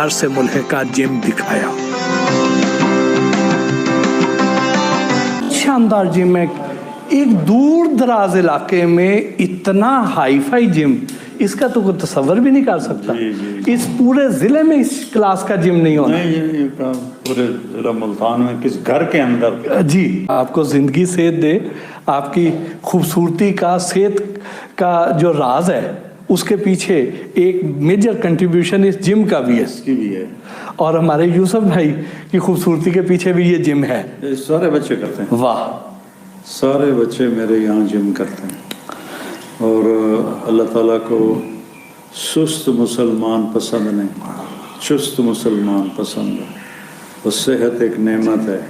معیار سے ملحقہ جم دکھایا۔ شاندار جم ہے، ایک دور دراز علاقے میں اتنا ہائی فائی جم، اس کا تو کوئی تصور بھی نہیں کر سکتا۔ اس پورے ضلع میں اس کلاس کا جم نہیں ہونا۔ پورے ضلع ملتان میں کس گھر کے اندر۔ جی، آپ کو زندگی صحت دے، آپ کی خوبصورتی کا، صحت کا جو راز ہے اس کے پیچھے ایک میجر کنٹریبیوشن اس جم کا بھی ہے، اس کی بھی ہے، اور ہمارے یوسف بھائی کی خوبصورتی کے پیچھے بھی یہ جم ہے۔ سارے بچے کرتے ہیں، واہ، سارے بچے میرے یہاں جم کرتے ہیں، اور اللہ تعالیٰ کو سست مسلمان پسند نہیں، چست مسلمان پسند ہے۔ اور صحت ایک نعمت ہے،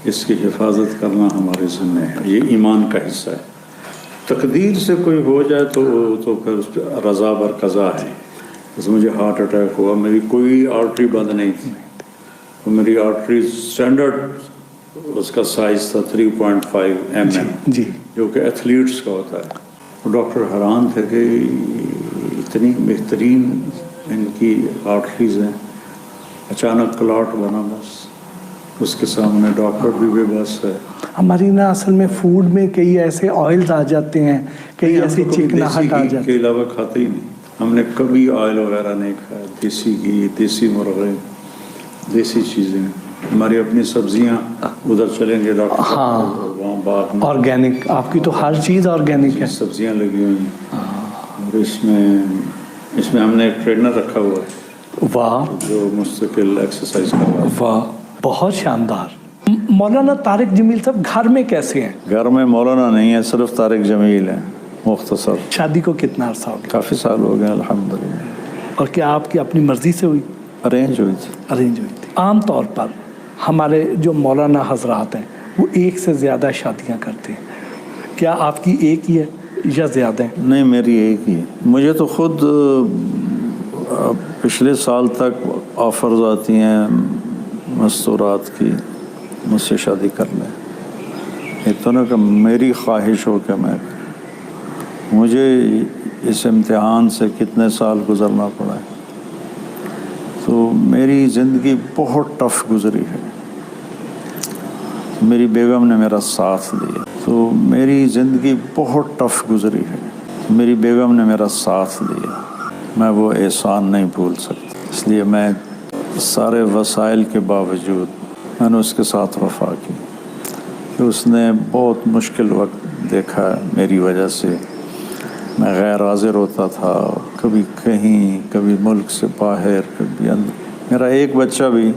اس کی حفاظت کرنا ہمارے ذمہ ہے، یہ ایمان کا حصہ ہے۔ تقدیر سے کوئی ہو جائے تو پھر اس پہ رضا بر قضا ہے۔ جیسے مجھے ہارٹ اٹیک ہوا، میری کوئی آرٹری بند نہیں تھی، تو میری آرٹری اسٹینڈرڈ اس کا سائز تھا 3.5 mm، جی، جو کہ ایتھلیٹس کا ہوتا ہے۔ تو ڈاکٹر حیران تھے کہ اتنی بہترین ان کی آرٹریز ہیں، اچانک کلاٹ بنا، بس اس کے سامنے ڈاکٹر بھی بے بس ہے۔ ہماری نا اصل میں فوڈ میں کئی ایسے آئلز آ جاتے ہیں، کئی ایسی چکناہٹ آ جاتی کے علاوہ کھاتے ہی نہیں، ہم نے کبھی آئل وغیرہ نہیں کھایا، دیسی گھی، دیسی مرغے، دیسی چیزیں، ہماری اپنی سبزیاں، ادھر چلیں گے ڈاکٹر، ہاں، وہاں باغ میں آرگینک، آپ کی تو ہر چیز آرگینک ہے، سبزیاں لگی ہوئی ہیں، اور اس میں ہم نے ایک ٹرینر رکھا ہوا ہے، واہ جو مستقل ایکسرسائز کر رہا ہے۔ واہ، بہت شاندار۔ مولانا طارق جمیل صاحب گھر میں کیسے ہیں؟ گھر میں مولانا نہیں ہے، صرف طارق جمیل ہے، مختصر۔ شادی کو کتنا عرصہ ہو گیا؟ کافی سال ہو گئے الحمدللہ۔ اور کیا آپ کی اپنی مرضی سے ہوئی؟ ارینج ہوئی تھی۔ ارینج ہوئی تھی۔ عام طور پر ہمارے جو مولانا حضرات ہیں وہ ایک سے زیادہ شادیاں کرتے ہیں، کیا آپ کی ایک ہی ہے یا زیادہ ہیں؟ نہیں، میری ایک ہی ہے۔ مجھے تو خود پچھلے سال تک آفرز آتی ہیں مستورات کی، مجھ سے شادی کر لیں، اتنا کہ میری خواہش ہو کہ مجھے اس امتحان سے کتنے سال گزرنا پڑا ہے، تو میری زندگی بہت ٹف گزری ہے، میری بیگم نے میرا ساتھ دیا، تو میری زندگی بہت ٹف گزری ہے، میری بیگم نے میرا ساتھ دیا، میں وہ احسان نہیں بھول سکتا، اس لیے میں سارے وسائل کے باوجود میں نے اس کے ساتھ وفا کی، کہ اس نے بہت مشکل وقت دیکھا میری وجہ سے، میں غیر حاضر ہوتا تھا، کبھی کہیں، کبھی ملک سے باہر، کبھی اندر۔ میرا ایک بچہ بھی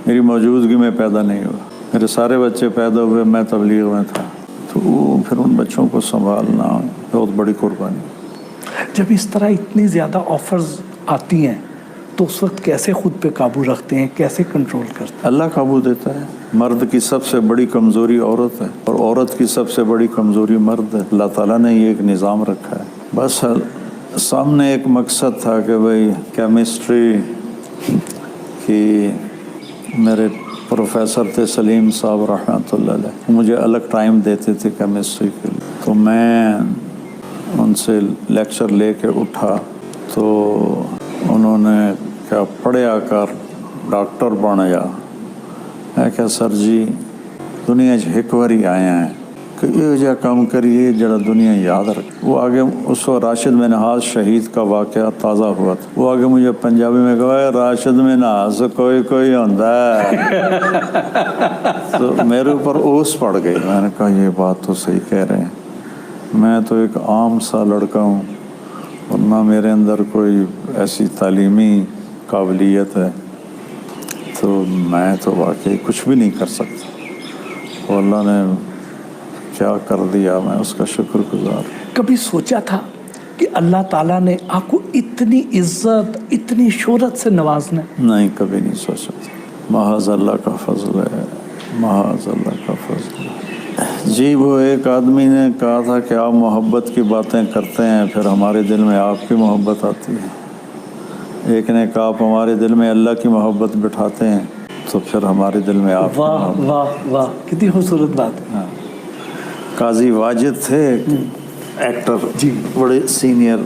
میری موجودگی میں پیدا نہیں ہوا، میرے سارے بچے پیدا ہوئے میں تبلیغ میں تھا، تو پھر ان بچوں کو سنبھالنا بہت بڑی قربانی۔ جب اس طرح اتنی زیادہ آفرز آتی ہیں تو اس وقت کیسے خود پہ قابو رکھتے ہیں، کیسے کنٹرول کرتے ہیں؟ اللہ قابو دیتا ہے۔ مرد کی سب سے بڑی کمزوری عورت ہے، اور عورت کی سب سے بڑی کمزوری مرد ہے۔ اللہ تعالیٰ نے یہ ایک نظام رکھا ہے، بس سامنے ایک مقصد تھا کہ بھائی کیمسٹری کی، میرے پروفیسر تھے سلیم صاحب رحمۃ اللہ علیہ، مجھے الگ ٹائم دیتے تھے کیمسٹری کے لیے، تو میں ان سے لیکچر لے کے اٹھا تو انہوں نے کیا پڑھیا کر ڈاکٹر بن جا۔ میں کہا سر جی دنیا ایک واری آئے ہیں کہ یہ جا کام کریے جڑا دنیا یاد رکھ۔ وہ آگے اس وقت راشد منہاج شہید کا واقعہ تازہ ہوا تھا، وہ آگے مجھے پنجابی میں کہا راشد منہاج کوئی کوئی ہوتا ہے، تو میرے اوپر اوس پڑ گئی۔ میں نے کہا یہ بات تو صحیح کہہ رہے ہیں، میں تو ایک عام سا لڑکا ہوں، اور نہ میرے اندر کوئی ایسی تعلیمی قابلیت ہے، تو میں تو واقعی کچھ بھی نہیں کر سکتا، اور اللہ نے کیا کر دیا، میں اس کا شکر گزار۔ کبھی سوچا تھا کہ اللہ تعالیٰ نے آپ کو اتنی عزت، اتنی شہرت سے نوازنا ہے؟ نہیں، کبھی نہیں سوچا تھا، محض اللہ کا فضل ہے، محض اللہ کا فضل ہے۔ جی وہ ایک آدمی نے کہا تھا کہ آپ محبت کی باتیں کرتے ہیں پھر ہمارے دل میں آپ کی محبت آتی ہے، ایک نے کہا آپ ہمارے دل میں اللہ کی محبت بٹھاتے ہیں تو پھر ہمارے دل میں آپ کی محبت۔ واہ واہ واہ، کتنی خوبصورت بات ہے۔ قاضی واجد تھے ایکٹر، جی بڑے سینئر،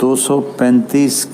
235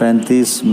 35